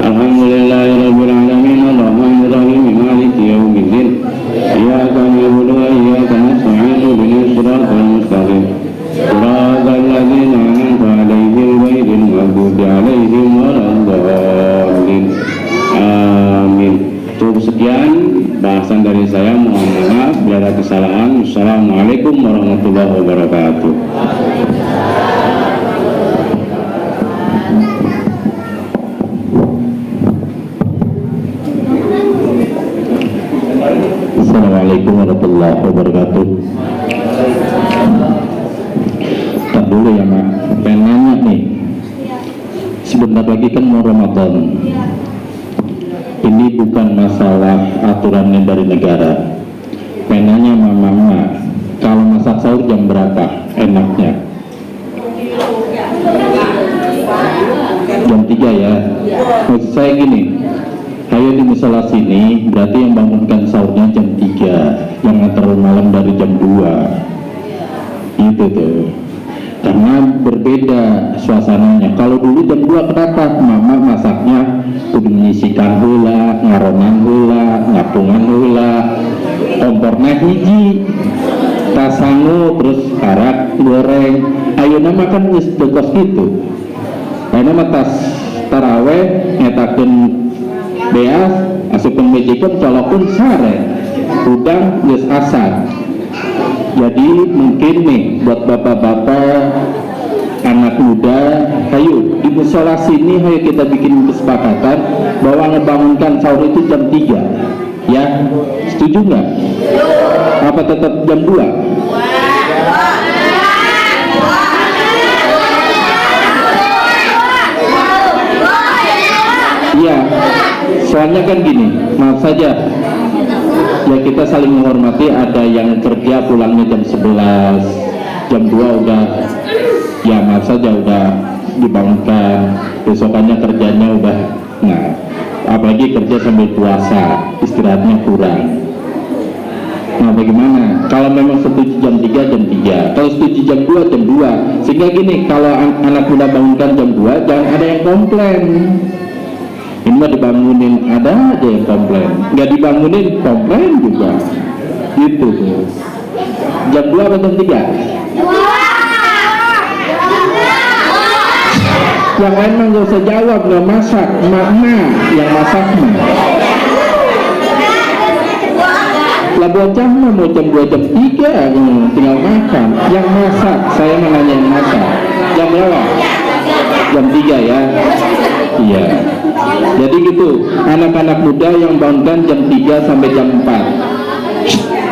Alhamdulillahirabbil alamin arrahmanir rahim maliki yaumiddin iyyaka na'budu wa iyyaka nasta'in ihdinas siratal mustaqim siratal ladzina an'amta 'alaihim ghairil maghdubi 'alaihim waladdallin. Amin. Cukup sekian bahasan dari saya, mohon maaf bila ada kesalahan. Assalamualaikum warahmatullahi wabarakatuh. Assalamualaikum warahmatullahi wabarakatuh. Tak dulu ya mak, pengen nanya nih. Sebentar lagi kan mau Ramadan. Ini bukan masalah aturannya dari negara. Pengen nanya mama, kalau masak sahur jam berapa enaknya? Jam 3 ya. Maksud saya gini, ayo di musola sini berarti yang bangunkan sahurnya jam 3, jangan terlalu malam dari jam 2 itu tuh, karena berbeda suasananya. Kalau dulu jam 2 kenapa? Mama masaknya udah menyisikan hula, ngaronan hula, ngapungan hula, kompornya hiji, tasangu, terus karak goreng. Ayo nama kan dekos gitu. Ayo nama tas taraweh ngetakeun beas asupun mejikun colokun sare udang geus asar. Jadi mungkin nih buat bapak-bapak anak muda, ayo di musola sini ayo kita bikin kesepakatan bahwa ngebangunkan sahur itu jam 3 ya, setuju nggak? Apa tetap jam 2? Iya, soalnya kan gini, maaf saja ya kita saling menghormati. Ada yang kerja pulangnya jam 11, jam 2 udah ya maaf saja udah dibangunkan, besokannya kerjanya udah, nah apalagi kerja sambil puasa, istirahatnya kurang. Nah bagaimana kalau memang setuju jam 3, jam 3, kalau setuju jam 2, jam 2, sehingga gini, kalau anak muda bangunkan jam 2 jangan ada yang komplain. Ini mah dibangunin, ada aja yang komplain, nggak dibangunin komplain juga gitu tuh. Jam 2 atau jam 3? Yang lain mah nggak usah jawab, nggak masak, makna yang masak mah. Lah bocah mah mau jam 2, jam 3 tinggal makan. Yang masak, saya menanya yang masak. Jam berapa? Jam 3 ya. Iya. Jadi gitu, anak-anak muda yang bangunkan jam 3 sampai jam 4.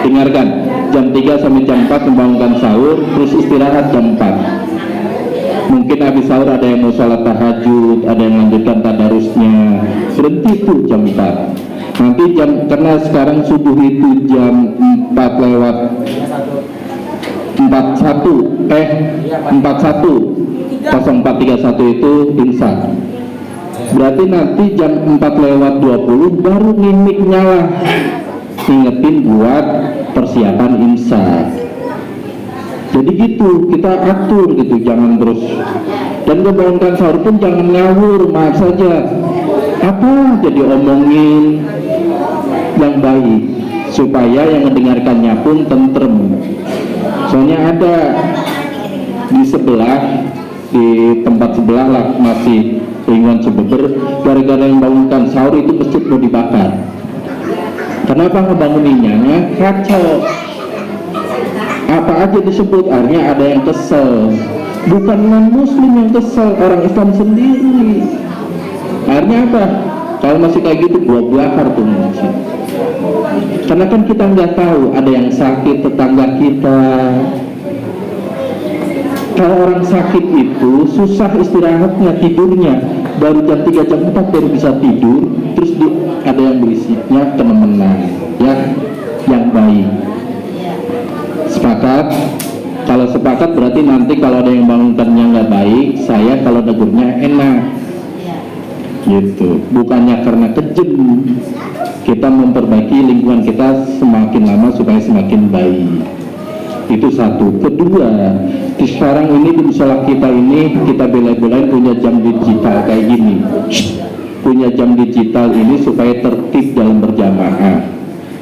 Dengarkan, jam 3 sampai jam 4 membangunkan sahur, terus istirahat jam 4. Mungkin habis sahur ada yang mau sholat tahajud, ada yang lanjutkan tadarusnya, berhenti tuh jam 4. Nanti jam, karena sekarang subuh itu jam 4 lewat 0431 itu imsak. Berarti nanti jam 4 lewat 20 baru mimik nyala, ingetin buat persiapan imsak. Jadi gitu, kita atur gitu, jangan terus. Dan kebangunkan sahur pun jangan ngawur, maaf saja. Apa jadi omongin yang baik supaya yang mendengarkannya pun tentrem. Soalnya ada di sebelah, di tempat sebelah lah, masih lingkungan Cibeber, gara-gara yang bangunkan sahur itu masjid mau dibakar. Kenapa ngebanguninnya? Kacau. Apa aja disebut, akhirnya ada yang kesel. Bukan non-muslim yang kesel, orang Islam sendiri. Akhirnya apa? Kalau masih kayak gitu, gua bakar tuh masjid. Karena kan kita nggak tahu, ada yang sakit tetangga kita. Kalau orang sakit itu susah istirahatnya, tidurnya baru jam 3, jam 4 baru bisa tidur. Terus ada yang berisiknya kenemenan, ya, yang baik. Sepakat? Kalau sepakat berarti nanti kalau ada yang bangunkannya nggak baik, saya kalau negurnya enak gitu, bukannya karena kejem. Kita memperbaiki lingkungan kita semakin lama supaya semakin baik. Itu satu. Kedua, di sekarang ini di musola kita ini kita bela-belain punya jam digital kayak gini. Punya jam digital ini supaya tertib dalam berjamaah,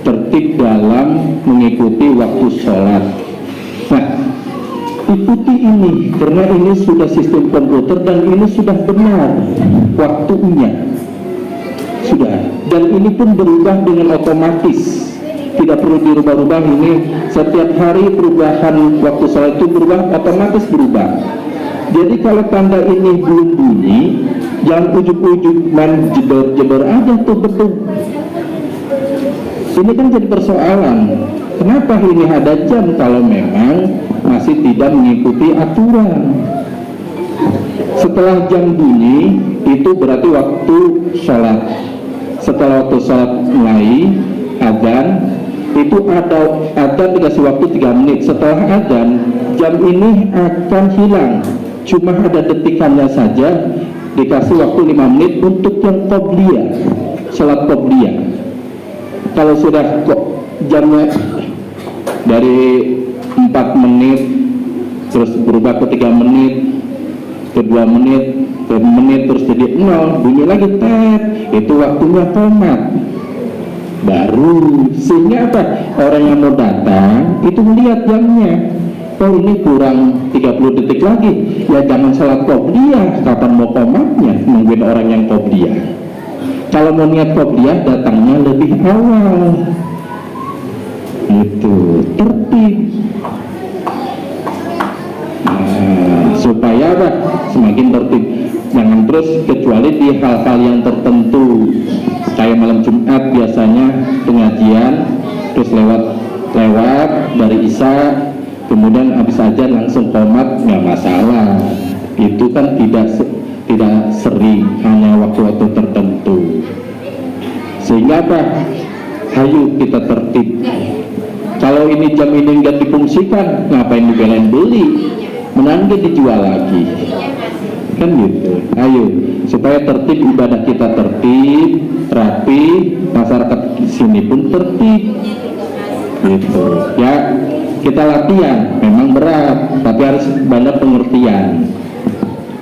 tertib dalam mengikuti waktu sholat. Nah, ikuti ini karena ini sudah sistem komputer dan ini sudah benar waktunya sudah, dan ini pun berubah dengan otomatis, tidak perlu dirubah-rubah. Ini setiap hari perubahan waktu sholat itu berubah, otomatis berubah. Jadi kalau tanda ini belum bunyi, jangan ujuk-ujuk main jebor-jebor aja tuh betul. Ini kan jadi persoalan. Kenapa ini ada jam kalau memang masih tidak mengikuti aturan? Setelah jam bunyi itu berarti waktu sholat. Setelah waktu sholat mulai adzan, itu ada adzan dikasih waktu 3 menit. Setelah adzan, jam ini akan hilang, cuma ada detikannya saja, dikasih waktu 5 menit untuk yang qobliyah, sholat qobliyah. Kalau sudah kok jamnya dari 4 menit terus berubah ke 3 menit, ke 2 menit, ke menit, terus jadi 0, bunyi lagi tet, itu waktunya komat baru. Sehingga apa? Orang yang mau datang itu melihat jamnya, oh ini kurang 30 detik lagi, ya jangan salat qobliyah, kapan mau komatnya, nungguin orang yang qobliyah. Kalau mau niat qobliyah datangnya lebih awal, itu tertib. Supaya apa? Semakin tertib. Jangan terus, kecuali di hal-hal yang tertentu, kayak malam Jumat biasanya pengajian, terus lewat dari Isya, kemudian habis aja langsung qomat, nggak masalah. Itu kan tidak sering, hanya waktu-waktu tertentu. Sehingga apa? Ayo kita tertib. Kalau ini jam ini nggak difungsikan, ngapain dibelain beli? Mending dijual lagi, kan gitu. Ayo supaya tertib, ibadah kita tertib, rapi, masyarakat di sini pun tertib, gitu. Ya kita latihan, memang berat, tapi harus banyak pengertian.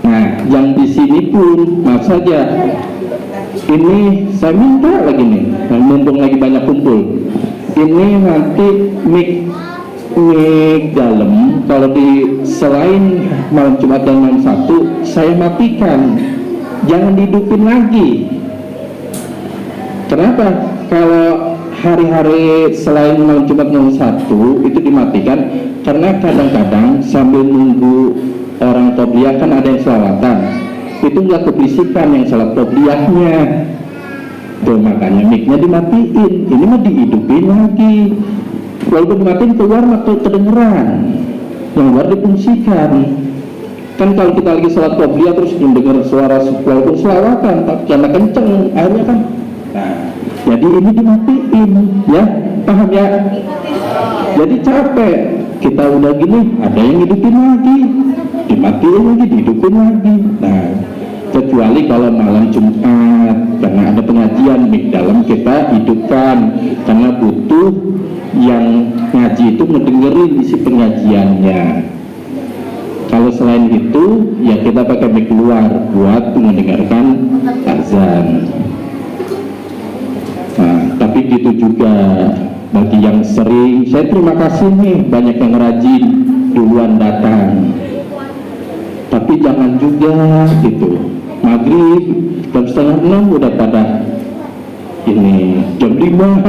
Nah, yang di sini pun, maaf saja, ini saya minta lagi nih, mumpung lagi banyak kumpul. Ini nanti mic dalam, kalau di selain malam Jumat dan malam Sabtu saya matikan, jangan dihidupin lagi. Kenapa? Kalau hari-hari selain malam Jumat malam Sabtu itu dimatikan, karena kadang-kadang sambil nunggu orang qobliyah kan ada yang selawatan, itu nggak kebisikan yang salat qobliyahnya. Tuh makanya mic-nya dimatiin, ini mah dihidupin lagi. Walaupun dimatiin keluar atau kedengeran, yang luar difungsikan. Kan kalau kita lagi sholat qobliyah terus mendengar suara walaupun selawatan karena kenceng akhirnya kan. Nah, jadi ini dimatiin, ya paham ya? Jadi capek kita udah gini, ada yang hidupin lagi, dimatiin lagi, dihidupin lagi. Nah, kecuali kalau malam Jumat karena ada pengajian mic dalam kita hidupkan, karena butuh yang ngaji itu ngedengerin isi pengajiannya. Kalau selain itu ya kita pakai mic luar buat mendengarkan azan. Nah, tapi gitu juga bagi yang sering, saya terima kasih nih banyak yang rajin duluan datang, tapi jangan juga gitu maghrib jam 5:30 udah pada ini jam 5.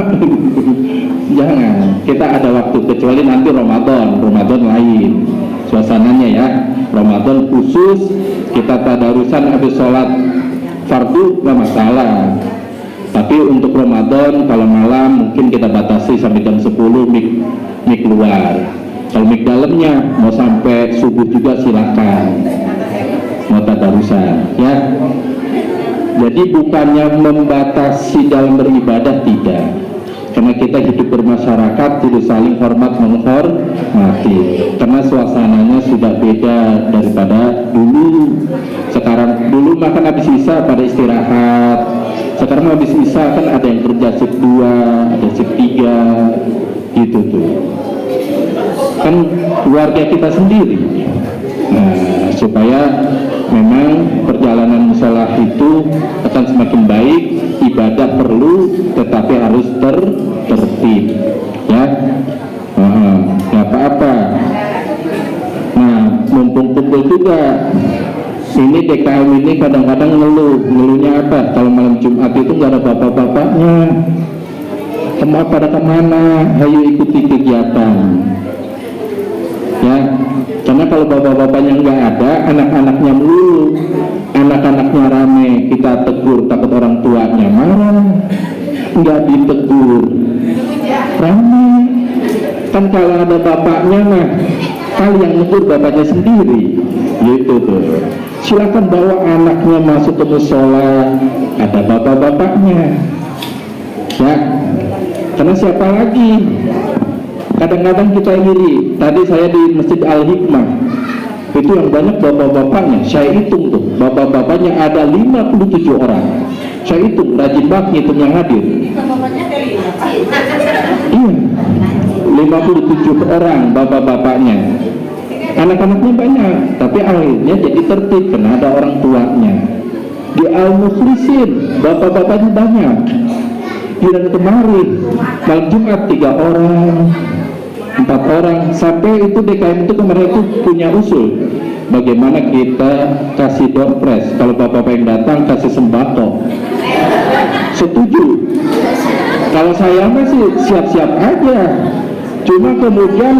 Jangan, kita ada waktu, kecuali nanti Ramadan lain suasananya ya. Ramadan khusus kita tadarusan habis sholat fardu nggak masalah, tapi untuk Ramadan kalau malam mungkin kita batasi sampai jam 10 mic luar. Kalau mic dalamnya mau sampai subuh juga silakan, mau tadarusan ya. Jadi bukannya membatasi dalam beribadah, tidak, karena kita hidup bermasyarakat kudu saling hormat menghormati, karena suasananya sudah beda daripada dulu. Sekarang dulu makan habis isya pada istirahat, sekarang habis isya kan ada yang kerja shift 2, ada shift 3 gitu tuh, kan keluarga kita sendiri. Nah, supaya memang perjalanan musola itu akan semakin baik, ibadah perlu tetapi harus tertib ya. Nggak apa-apa. Nah, mumpung kumpul juga ini DKM ini kadang-kadang ngeluhnya apa, kalau malam Jumat itu nggak ada bapak-bapaknya, pada kemana, ayo ikuti kegiatan ya. Karena kalau bapak-bapaknya nggak ada, anak-anaknya melulu, anak-anaknya rame, kita tegur takut orang tuanya marah, nggak ditegur rame. Kan kalau ada bapaknya mah kali yang negur bapaknya sendiri gitu tuh. Silakan bawa anaknya masuk ke musola, ada bapak-bapaknya ya, karena siapa lagi. Kadang-kadang kita iri. Tadi saya di Masjid Al-Hikmah itu yang banyak bapak-bapaknya, saya hitung tuh bapak-bapaknya ada 57 orang. Saya hitung, rajin banget ngitung yang hadir. Iya, 57 orang bapak-bapaknya. Anak-anaknya banyak, tapi akhirnya jadi tertib karena ada orang tuanya. Di Al-Mukhlisin bapak-bapaknya banyak. Bulan kemarin malam Jumat 3 orang, 4 orang, sampai itu DKM itu kemarin itu punya usul bagaimana kita kasih dompres, kalau bapak-bapak yang datang kasih sembako. Setuju. Kalau saya masih siap-siap aja, cuma kemudian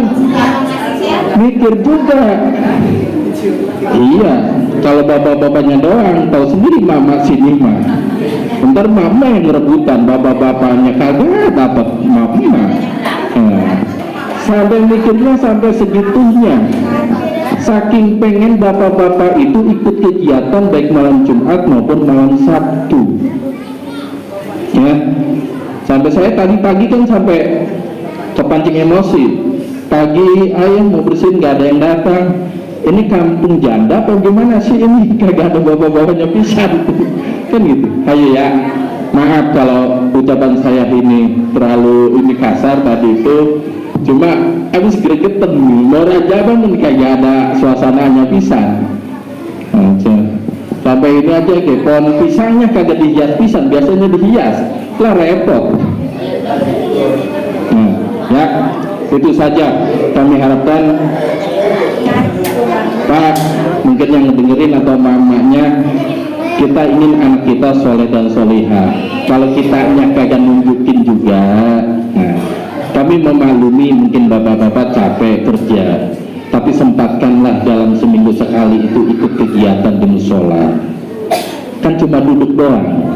mikir juga, iya, kalau bapak-bapaknya doang tahu sendiri mama sini mah, ntar mama yang rebutan, bapak-bapaknya kagak dapat mama. Sampai mikirnya sampai segitunya, saking pengen bapak-bapak itu ikut kegiatan baik malam Jumat maupun malam Sabtu ya. Sampai saya tadi pagi kan sampai kepancing emosi. Pagi ayah mau bersihin nggak ada yang datang. Ini kampung janda apa gimana sih ini? Kagak ada bawa-bawanya pisan. Kan gitu. Ayo ya. Maaf kalau ucapan saya ini terlalu kasar tadi itu. Cuma habis gregetan nih. Mau raja bangun kagak ada suasananya pisan. Sampai ini aja ke pohon pisangnya kagak dihias pisan, biasanya dihias lah repot. Ya itu saja kami harapkan Pak, mungkin yang dengerin atau mamanya, kita ingin anak kita soleh dan solihah. Kalau kitanya kagak nunjukin juga, nah, kami memaklumi mungkin bapak-bapak capek kerja, tapi sempatkanlah dalam seminggu sekali itu ikut kegiatan di musola. Kan cuma duduk doang,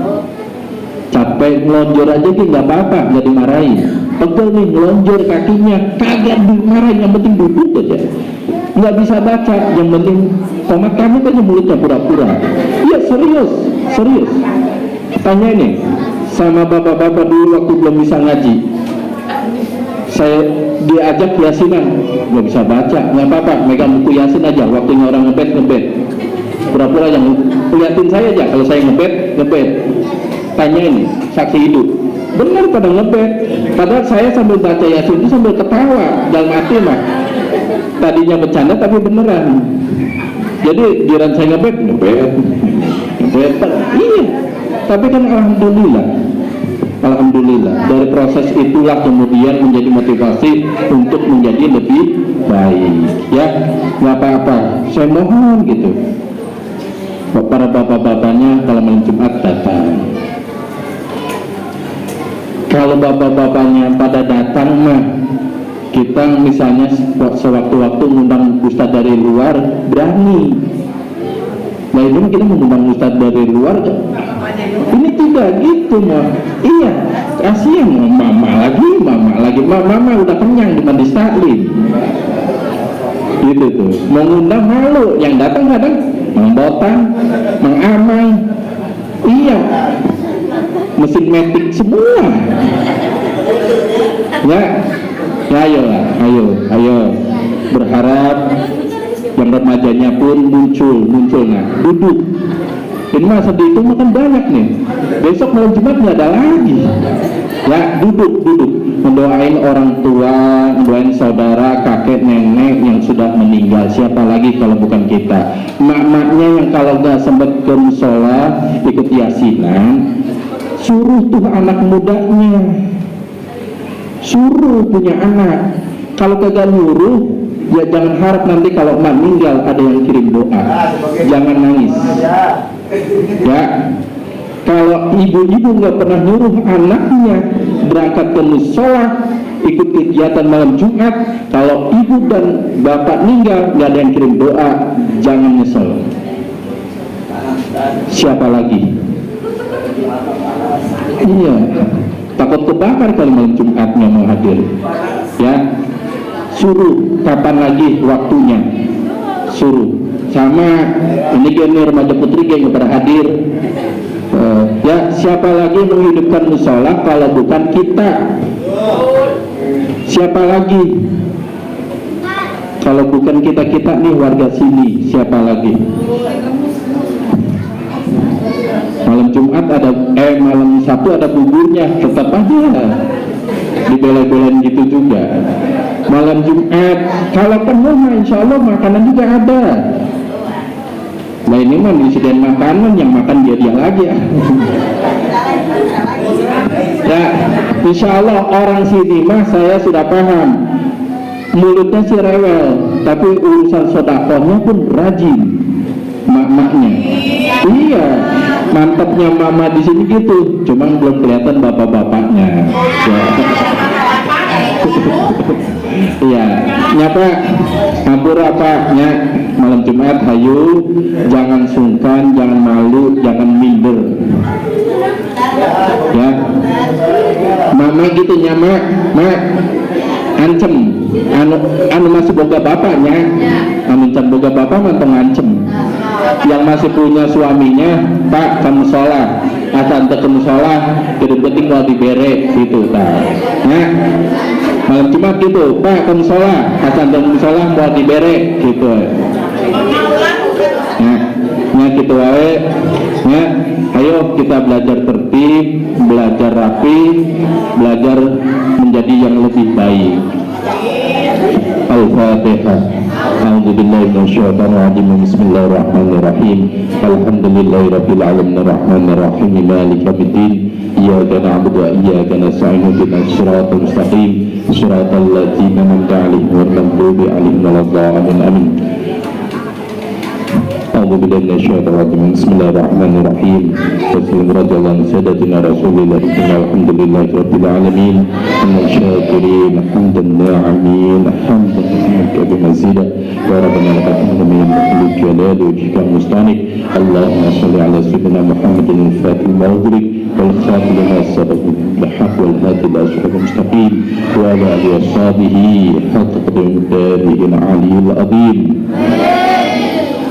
capek ngelonjor aja sih nggak apa-apa, nggak dimarahin. Pegel nih ngelonjor kakinya, kagak dimarahin, yang penting duduk aja. Nggak bisa baca, yang penting tomat kamu kan mulutnya pura-pura. Iya serius. Tanya ini sama bapak-bapak dulu waktu belum bisa ngaji, saya diajak yasinan, nggak bisa baca, nggak apa-apa, megang buku yasin aja. Waktunya orang ngebet, pura-pura yang liatin saya aja. Kalau saya ngebet. Tanya ini saksi hidup, benar pada ngebet. Padahal saya sambil baca yasin itu sambil ketawa dalam hati mah. Tadinya bercanda tapi beneran. Jadi giran saya ngebet. Iya. Tapi kan alhamdulillah dari proses itulah kemudian menjadi motivasi untuk menjadi lebih baik. Ya, nggak apa-apa. Saya mohon gitu. Para bapak-bapaknya kalau malam Jumat datang. Kalau bapak-bapaknya pada datang mah, kita misalnya sewaktu-waktu mengundang ustadz dari luar berani. Nah itu kita mengundang ustadz dari luar, ini tidak gitu mah. Iya, kasihan mama lagi, mama udah kenyang di mandi taklim. Gitu tuh, mengundang malu, yang datang kadang membotang, mengamai. Iya, mesin metik semua. Ya, ayo berharap yang remajanya pun muncul. Nah, duduk. Ini masa itu makan banyak nih. Besok malam Jumat nggak ada lagi. Ya, duduk. Mendoain orang tua, mendoain saudara, kakek, nenek yang sudah meninggal. Siapa lagi kalau bukan kita? Mak-maknya yang kalau nggak sempat ke musola ikut yasinan, suruh tuh anak mudanya. Suruh punya anak. Kalau kagak nyuruh, ya jangan harap nanti kalau emak meninggal ada yang kirim doa. Jangan nangis. Ya, kalau ibu-ibu nggak pernah nyuruh anaknya berangkat ke musola ikut kegiatan malam Jumat, kalau ibu dan bapak meninggal nggak ada yang kirim doa, jangan nyesel. Siapa lagi? Iya, takut kebakar kalau malam Jumatnya mau hadir. Ya, suruh kapan lagi waktunya, suruh. Sama ini gini remaja putri yang pada hadir. Ya, siapa lagi menghidupkan musola kalau bukan kita? Siapa lagi? Kalau bukan kita nih warga sini, siapa lagi? Malam Jumat ada malam Sabtu ada buburnya, tetap aja dibela-belain gitu juga. Malam Jumat kalau penuh, insya Allah makanan juga ada. Nah ini mah disediain makanan, yang makan dia lagi ya. Ya, insya Allah orang sini mah saya sudah paham. Mulutnya sih rewel, tapi urusan sodakohnya pun rajin. Mak-maknya. Iya, mantapnya mama di sini gitu. Cuma belum kelihatan bapak-bapaknya. Ya. Iya, nyapa ngapura Pak, malam Jumat hayu, jangan sungkan, jangan malu, jangan minder. Ya, mama gitu mak, ancem, anu masih boga bapaknya, anu can boga bapak manteng ancem. yang masih punya suaminya, Pak kamu sholat, asal kamu sholat, penting mau dibere gitu, Pak. Nah, malam Jumat gitu, Pak kamu sholat, asal kamu sholat mau dibere gitu. Nah gitu wae. Nah, ayo kita belajar tertib, belajar rapi, belajar menjadi yang lebih baik. Al-Fatihah. A'udzubillahi minasyaitonir rajim. Bismillahirrahmanirrahim. Alhamdulillahirabbil alamin arrahmanir rahim maliki yaumiddin. Iyyaka na'budu wa iyyaka nasta'in ihdinas siratal mustaqim siratal ladzina an'amta 'alaihim ghairil maghdubi 'alaihim waladdallin. Amin. Bismillahirrahmanirrahim. Wassalamualaikum warahmatullahi wabarakatuh. Alhamdulillahirabbil alamin. Syakirin hamdan na'imin hamdan kabimazida wa rabbana lakal hamdu min jalali wajhika mustanik. Allahumma shalli ala sayyidina Muhammadin al-fatih al-mawdrik wal khatim lima sabaq bil haqq wal hadi ila siratal mustaqim wa ala alihi wa sahbihi hatta qadrihi al-aliyyil azim.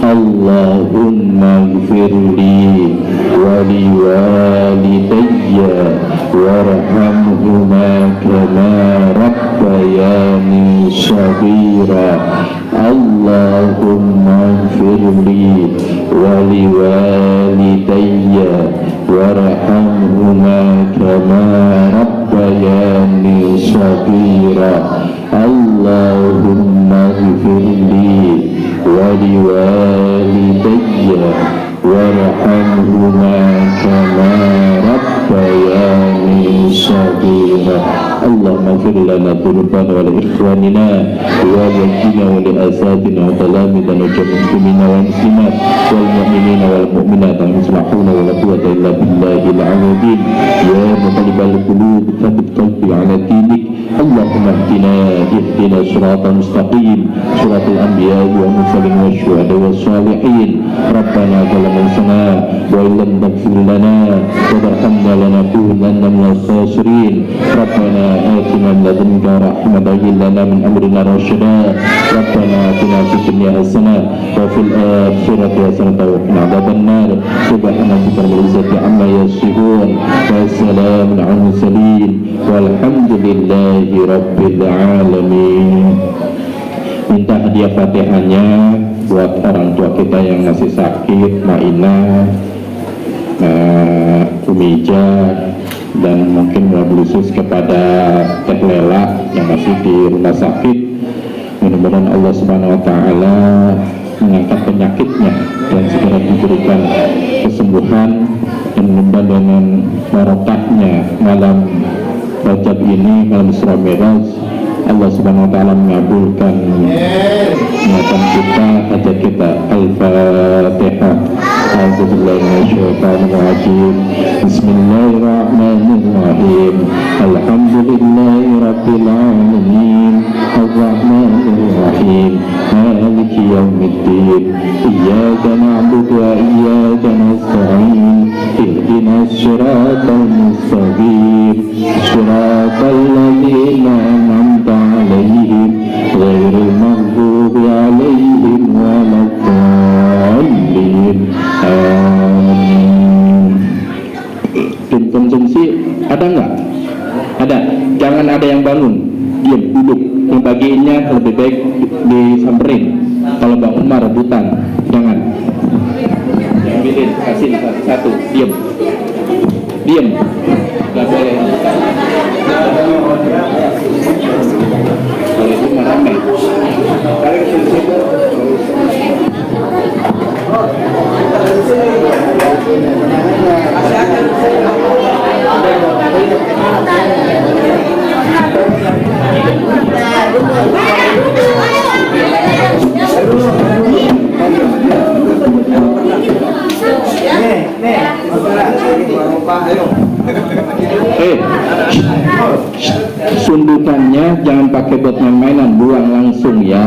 Allahumma ighfirli wa liwalidayya warhamhuma kama rabbayani shaghira. Allahumma ighfirli wa liwalidayya warhamhuma kama rabbayani shaghira. Allahumma ighfirli waliwalidayya warhamhuma kama rabbayani shaghira. Allahumma ighfir lana dhunubana wa li ikhwanina wa walidina wa li asatina wa talamidina wa jami'il muslimina wal muslimat wal mu'minina wal mu'minat wa la hawla wa la quwwata illa billahil aliyyil ya muqallibal qulub tsabbit qalbi ala dinik. Allahumma ihdina siratal mustaqim siratal anbiya wa mursalin wa syuhada wa salihin. Rabbana zalamna anfusana wa illam taghfir lana wa tarhamna lanakunanna minal khasirin. Rabbana atina min ladunka rahmatan wa hab lana min amrina rasyada. Rabbana atina fid dunya hasanah wa fil akhirati hasanah wa qina adzabannar. Subhana rabbika rabbil izzati amma yasifun wa salamun alal mursalin walhamdulillahi rabbil alamin. Minta hadiah Fatihahnya buat orang tua kita yang masih sakit, Maina, Umija, dan mungkin wabil khusus kepada Teh Lela yang masih di rumah sakit. Mudah-mudahan Allah Subhanahu wa Ta'ala mengangkat penyakitnya dan segera diberikan kesembuhan, dan mudah dengan barokahnya malam Rajab ini, malam Isra Mi'raj, Allah Subhanahu wa Ta'ala mengabulkan niatan kita, hajat kita. Al-Fatihah. A'udzubillahi minasyaitonir rajim. Bismillahirrahmanirrahim. Alhamdulillahirabbil alamin. Arrahmanir rahim. Maliki yaumiddin. Iyyaka na'budu wa iyyaka nasta'in. Ihdinas siratal mustaqim. Siratal ladzina an'amta 'alaihim ghairil maghdubi 'alaihim waladdallin. Amin. Konsumsi ada nggak? Ada. Jangan ada yang bangun, diam, duduk. Yang bagiannya lebih baik disamperin. Kalau bangun mah rebutan, jangan. Ambilin, kasih satu, diam, diam. Nggak boleh. Kalau itu mah ramai. Sundukannya jangan pakai buat main-mainan, buang langsung ya.